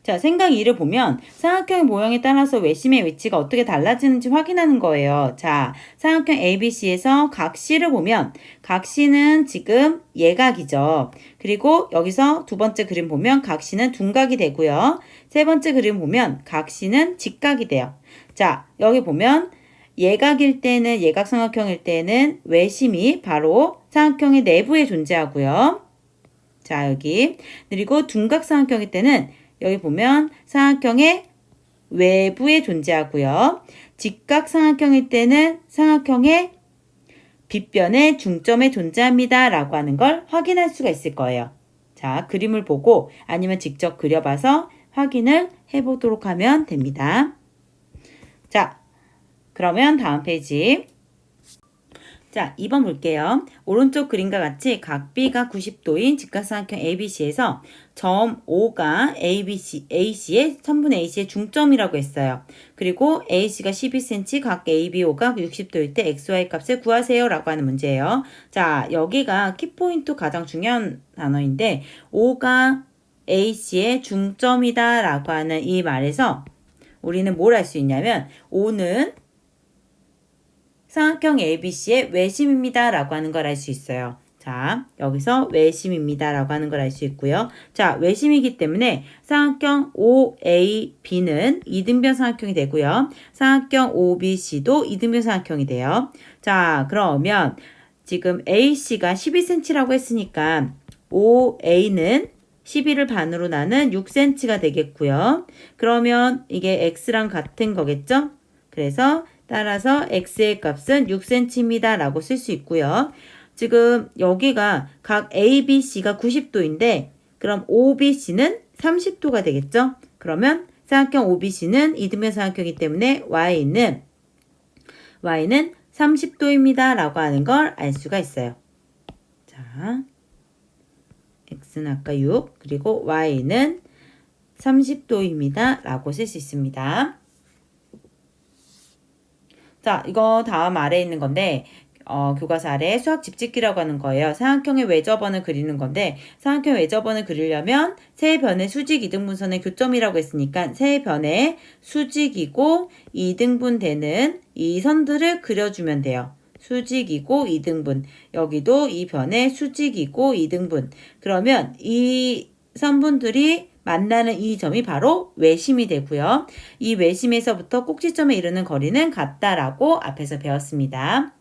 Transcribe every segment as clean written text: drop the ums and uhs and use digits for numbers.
자, 생각 2를 보면 삼각형의 모형에 따라서 외심의 위치가 어떻게 달라지는지 확인하는 거예요. 자, 삼각형 ABC에서 각 C를 보면 각 C는 지금 예각이죠. 그리고 여기서 두 번째 그림 보면 각 C는 둔각이 되고요. 세 번째 그림 보면 각 C는 직각이 돼요. 자, 여기 보면 예각일 때는 예각삼각형일 때는 외심이 바로 삼각형의 내부에 존재하고요. 자, 여기 그리고 둔각삼각형일 때는 여기 보면 삼각형의 외부에 존재하고요. 직각삼각형일 때는 삼각형의 빗변의 중점에 존재합니다 라고 하는 걸 확인할 수가 있을 거예요. 자, 그림을 보고 아니면 직접 그려봐서 확인을 해보도록 하면 됩니다. 자, 그러면 다음 페이지. 자, 2번 볼게요. 오른쪽 그림과 같이 각 B가 90도인 직각삼각형 ABC에서 점 O가 AC의 선분 AC의 중점이라고 했어요. 그리고 AC가 12cm, 각 ABO가 60도일 때 XY 값을 구하세요 라고 하는 문제예요. 자, 여기가 키포인트 가장 중요한 단어인데 O가 AC의 중점이다 라고 하는 이 말에서 우리는 뭘 할 수 있냐면 O는 삼각형 ABC의 외심입니다 라고 하는 걸 알 수 있어요. 자, 여기서 외심입니다 라고 하는 걸 알 수 있고요. 자, 외심이기 때문에 삼각형 OAB는 이등변 삼각형이 되고요. 삼각형 OBC도 이등변 삼각형이 돼요. 자, 그러면 지금 AC가 12cm라고 했으니까 OA는 12를 반으로 나눈 6cm가 되겠고요. 그러면 이게 X랑 같은 거겠죠? 그래서 따라서 X의 값은 6cm입니다 라고 쓸 수 있고요. 지금 여기가 각 ABC가 90도인데 그럼 OBC는 30도가 되겠죠? 그러면 삼각형 OBC는 이등변 삼각형이기 때문에 Y는 30도입니다 라고 하는 걸 알 수가 있어요. 자, X는 아까 6 그리고 Y는 30도입니다 라고 쓸 수 있습니다. 자, 이거 다음 아래에 있는 건데 교과서 아래 수학 집짓기라고 하는 거예요. 삼각형의 외접원을 그리는 건데 삼각형의 외접원을 그리려면 세 변의 수직 이등분선의 교점이라고 했으니까 세 변의 수직이고 이등분 되는 이 선들을 그려주면 돼요. 수직이고 이등분. 여기도 이 변의 수직이고 이등분. 그러면 이 선분들이 만나는 이 점이 바로 외심이 되고요. 이 외심에서부터 꼭지점에 이르는 거리는 같다라고 앞에서 배웠습니다.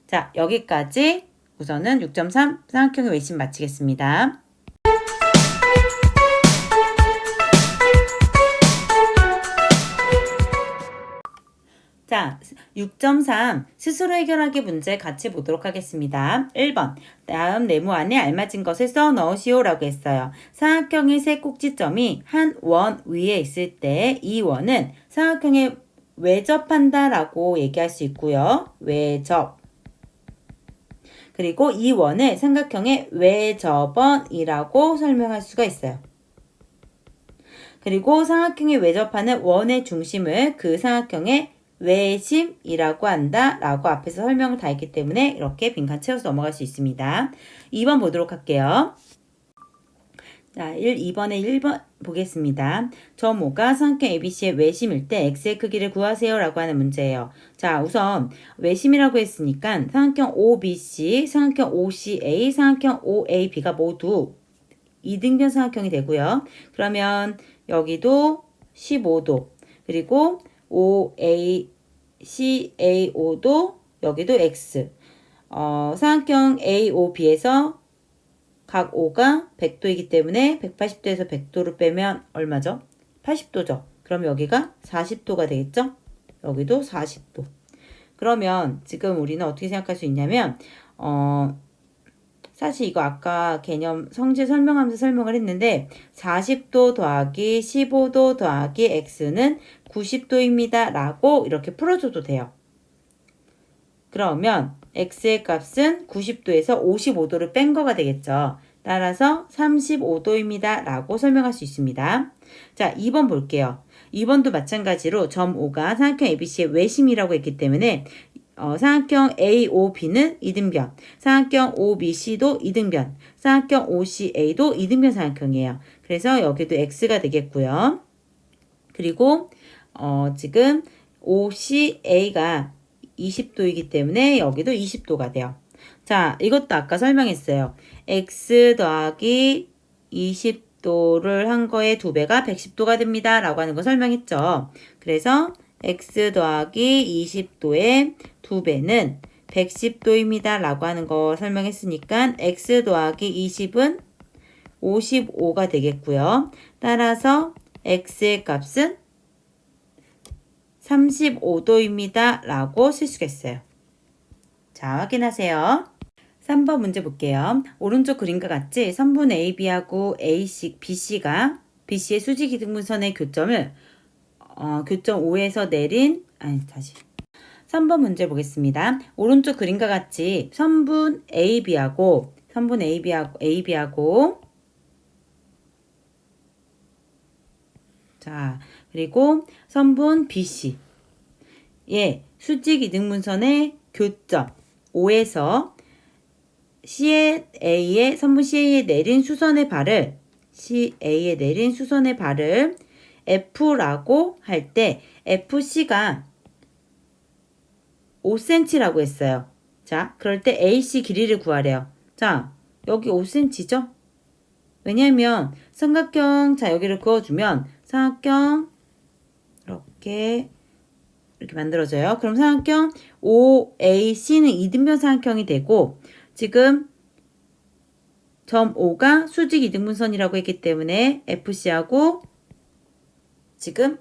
자, 여기까지 우선은 6.3 삼각형의 외심 마치겠습니다. 자, 6.3 스스로 해결하기 문제 같이 보도록 하겠습니다. 1번, 다음 네모 안에 알맞은 것을 써 넣으시오 라고 했어요. 삼각형의 세 꼭지점이 한 원 위에 있을 때 이 원은 삼각형에 외접한다 라고 얘기할 수 있고요. 외접. 그리고 이 원을 삼각형의 외접원이라고 설명할 수가 있어요. 그리고 삼각형에 외접하는 원의 중심을 그 삼각형의 외심이라고 한다 라고 앞에서 설명을 다 했기 때문에 이렇게 빈칸 채워서 넘어갈 수 있습니다. 2번 보도록 할게요. 자, 2번에 1번 보겠습니다. 점 5가 삼각형 ABC의 외심일 때 X의 크기를 구하세요 라고 하는 문제예요. 자, 우선 외심이라고 했으니까 삼각형 OBC, 삼각형 OCA, 삼각형 OAB가 모두 이등변 삼각형이 되고요. 그러면 여기도 15도 그리고 OACAO도 여기도 X. 삼각형 AOB에서 각 O가 100도이기 때문에 180도에서 100도를 빼면 얼마죠? 80도죠. 그럼 여기가 40도가 되겠죠? 여기도 40도. 그러면 지금 우리는 어떻게 생각할 수 있냐면 사실 이거 아까 개념 성질 설명하면서 설명을 했는데 40도 더하기 15도 더하기 X는 90도입니다 라고 이렇게 풀어줘도 돼요. 그러면 X의 값은 90도에서 55도를 뺀 거가 되겠죠. 따라서 35도입니다 라고 설명할 수 있습니다. 자, 2번 볼게요. 2번도 마찬가지로 점 5가 삼각형 ABC의 외심이라고 했기 때문에 삼각형 AOB는 이등변, 삼각형 OBC도 이등변, 삼각형 OCA도 이등변 삼각형이에요. 그래서 여기도 X가 되겠고요. 그리고 지금 OCA가 20도이기 때문에 여기도 20도가 돼요. 자, 이것도 아까 설명했어요. X 더하기 20도를 한 거에 2배가 110도가 됩니다. 라고 하는 거 설명했죠. 그래서 X 더하기 20도의 2배는 110도입니다. 라고 하는 거 설명했으니까 X 더하기 20은 55가 되겠고요. 따라서 X의 값은 35도입니다. 라고 쓸 수가 있어요. 자, 확인하세요. 3번 문제 볼게요. 오른쪽 그림과 같이 선분 AB하고 BC의 수직이등분선의 교점을 교점 O에서 내린 3번 문제 보겠습니다. 오른쪽 그림과 같이 선분 AB하고 자, 그리고 선분 BC 수직 이등분선의 교점 O에서 선분 CA에 내린 수선의 발을 F라고 할 때 FC가 5cm라고 했어요. 자, 그럴 때 AC 길이를 구하래요. 자, 여기 5cm죠? 왜냐면 삼각형, 자, 여기를 그어주면 삼각형 이렇게 만들어져요. 그럼 삼각형 OAC는 이등변 삼각형이 되고 지금 점 O가 수직 이등분선이라고 했기 때문에 FC하고 지금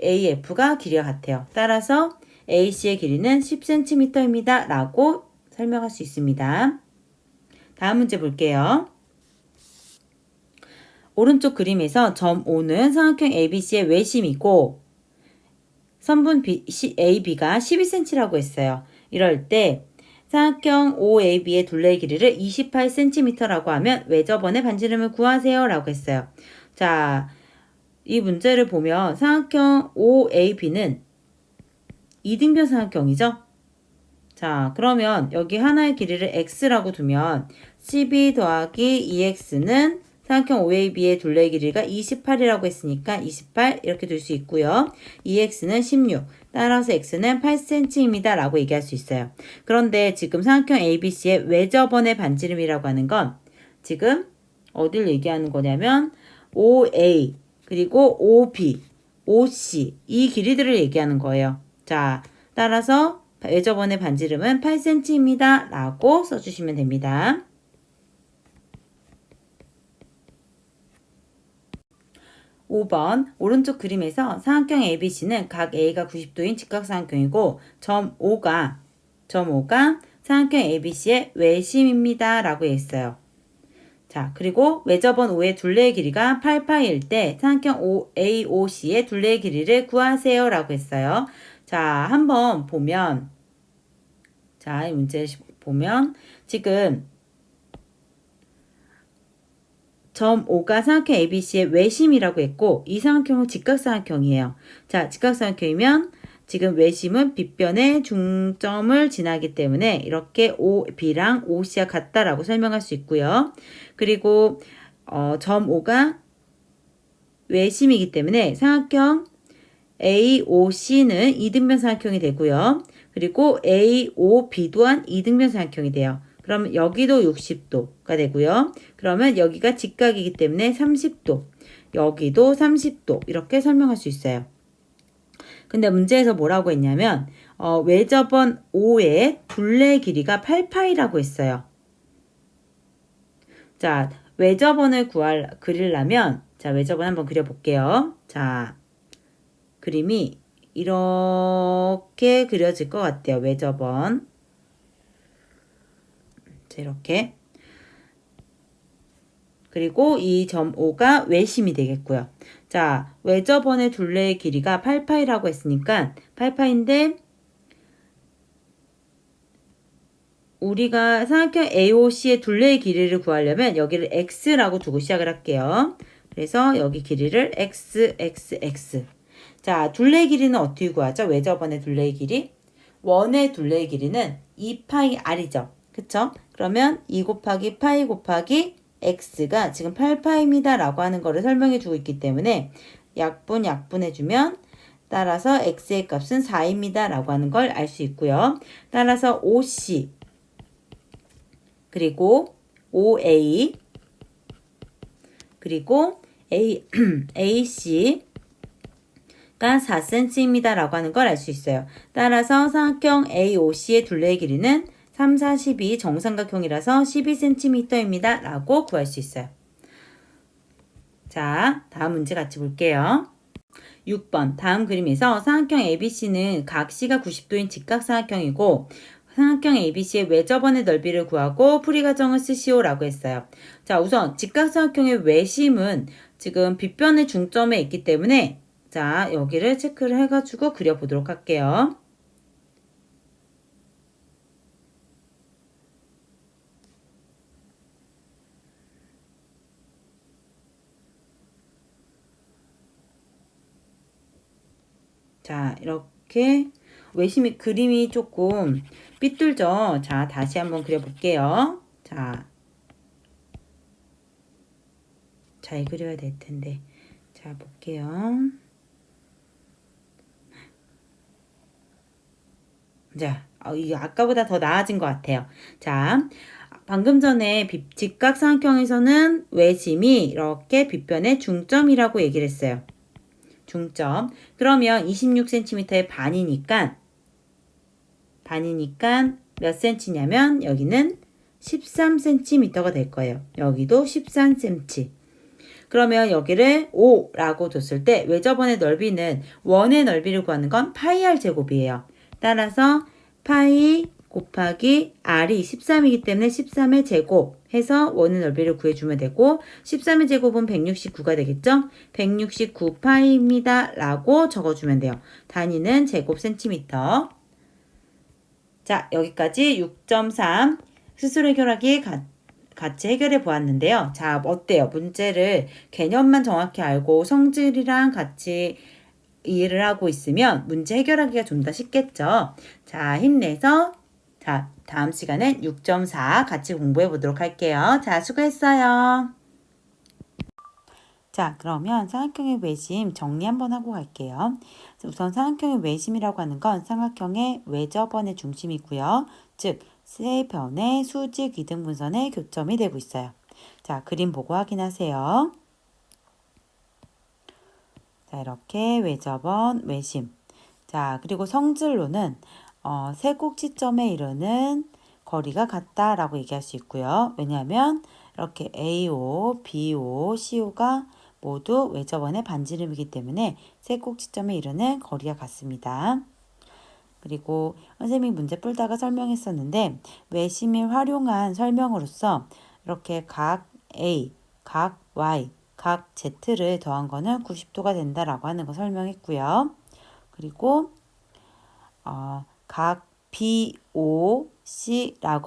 AF가 길이가 같아요. 따라서 AC의 길이는 10cm입니다. 라고 설명할 수 있습니다. 다음 문제 볼게요. 오른쪽 그림에서 점 O는 삼각형 ABC의 외심이고 선분 AB가 12cm라고 했어요. 이럴 때 삼각형 OAB의 둘레의 길이를 28cm라고 하면 외접원의 반지름을 구하세요. 라고 했어요. 자, 이 문제를 보면 삼각형 OAB는 이등변 삼각형이죠. 자, 그러면 여기 하나의 길이를 x라고 두면 12 더하기 2x는 삼각형 OAB의 둘레의 길이가 28이라고 했으니까 28 이렇게 둘 수 있고요. 2x는 16, 따라서 x는 8cm입니다. 라고 얘기할 수 있어요. 그런데 지금 삼각형 ABC의 외접원의 반지름이라고 하는 건 지금 어딜 얘기하는 거냐면 OA, 그리고 OB, OC 이 길이들을 얘기하는 거예요. 자, 따라서 외접원의 반지름은 8cm입니다. 라고 써주시면 됩니다. 5번 오른쪽 그림에서 삼각형 ABC는 각 A가 90도인 직각삼각형이고 점 O가 삼각형 ABC의 외심입니다. 라고 했어요. 자, 그리고 외접원 O의 둘레의 길이가 8파일 때 삼각형 AOC의 둘레의 길이를 구하세요. 라고 했어요. 자, 한번 보면 이 문제 보면 지금 점 O가 삼각형 ABC의 외심이라고 했고 이 삼각형은 직각삼각형이에요. 자, 직각삼각형이면 지금 외심은 빗변의 중점을 지나기 때문에 이렇게 OB랑 OC가 같다라고 설명할 수 있고요. 그리고 점 O가 외심이기 때문에 삼각형 AOC는 이등변 삼각형이 되고요. 그리고 AOB 또한 이등변 삼각형이 돼요. 그러면 여기도 60도가 되고요. 그러면 여기가 직각이기 때문에 30도, 여기도 30도 이렇게 설명할 수 있어요. 근데 문제에서 뭐라고 했냐면 외접원 O의 둘레 길이가 8파이라고 했어요. 자, 외접원을 그리려면 자, 외접원 한번 그려볼게요. 자, 그림이 이렇게 그려질 것 같아요. 외접원. 이렇게. 그리고 이 점 O가 외심이 되겠고요. 자, 외접원의 둘레의 길이가 8파이라고 했으니까 8파인데 우리가 삼각형 AOC의 둘레의 길이를 구하려면 여기를 x라고 두고 시작을 할게요. 그래서 여기 길이를 x. 자, 둘레의 길이는 어떻게 구하죠? 외접원의 둘레의 길이. 원의 둘레의 길이는 2파이 r이죠. 그쵸? 그러면 2 곱하기 파이 곱하기 x가 지금 8파입니다 라고 하는 거를 설명해 주고 있기 때문에 약분해주면 따라서 x의 값은 4입니다 라고 하는 걸 알 수 있고요. 따라서 OC 그리고 OA 그리고 AC가 4cm입니다 라고 하는 걸 알 수 있어요. 따라서 삼각형 AOC의 둘레의 길이는 3, 4, 12 정삼각형이라서 12cm입니다 라고 구할 수 있어요. 자, 다음 문제 같이 볼게요. 6번 다음 그림에서 삼각형 ABC는 각 C가 90도인 직각삼각형이고 삼각형 ABC의 외접원의 넓이를 구하고 풀이 과정을 쓰시오 라고 했어요. 자, 우선 직각삼각형의 외심은 지금 빗변의 중점에 있기 때문에 자, 여기를 체크를 해가지고 그려보도록 할게요. 자, 이렇게 외심이 그림이 조금 삐뚤죠? 자, 다시 한번 그려볼게요. 자, 잘 그려야 될 텐데. 자, 볼게요. 자, 이게 아까보다 더 나아진 것 같아요. 자, 방금 전에 직각삼각형에서는 외심이 이렇게 빗변의 중점이라고 얘기를 했어요. 중점. 그러면 26cm의 반이니까 몇 cm냐면 여기는 13cm가 될 거예요. 여기도 13cm. 그러면 여기를 5라고 뒀을 때 외접원의 넓이는 원의 넓이를 구하는 건 파이 r 제곱이에요. 따라서 파이 곱하기 r이 13이기 때문에 13의 제곱 해서 원의 넓이를 구해주면 되고 13의 제곱은 169가 되겠죠? 169파이입니다 라고 적어주면 돼요. 단위는 제곱 센티미터. 자, 여기까지 6.3 스스로 해결하기 같이 해결해 보았는데요. 자, 어때요? 문제를 개념만 정확히 알고 성질이랑 같이 이해를 하고 있으면 문제 해결하기가 좀 더 쉽겠죠. 자, 힘내서 자, 다음 시간엔 6.4 같이 공부해 보도록 할게요. 자, 수고했어요. 자, 그러면 삼각형의 외심 정리 한번 하고 갈게요. 우선 삼각형의 외심이라고 하는 건 삼각형의 외접원의 중심이고요. 즉, 세 변의 수직 이등분선의 교점이 되고 있어요. 자, 그림 보고 확인하세요. 자, 이렇게 외접원, 외심. 자, 그리고 성질로는 세 꼭지점에 이르는 거리가 같다라고 얘기할 수 있고요. 왜냐하면 이렇게 AO, BO, CO가 모두 외접원의 반지름이기 때문에 세 꼭지점에 이르는 거리가 같습니다. 그리고 선생님이 문제 풀다가 설명했었는데 외심을 활용한 설명으로서 이렇게 각 A, 각 Y, 각 Z를 더한 거는 90도가 된다라고 하는 거 설명했고요. 그리고 각 BOC라고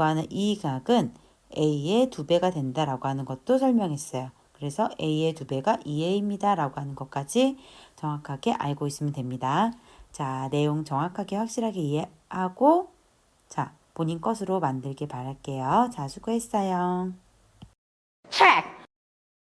하는 이 각은 A의 2배가 된다라고 하는 것도 설명했어요. 그래서 A의 2배가 2A입니다 라고 하는 것까지 정확하게 알고 있으면 됩니다. 자, 내용 정확하게 확실하게 이해하고 자, 본인 것으로 만들길 바랄게요. 자, 수고했어요. check.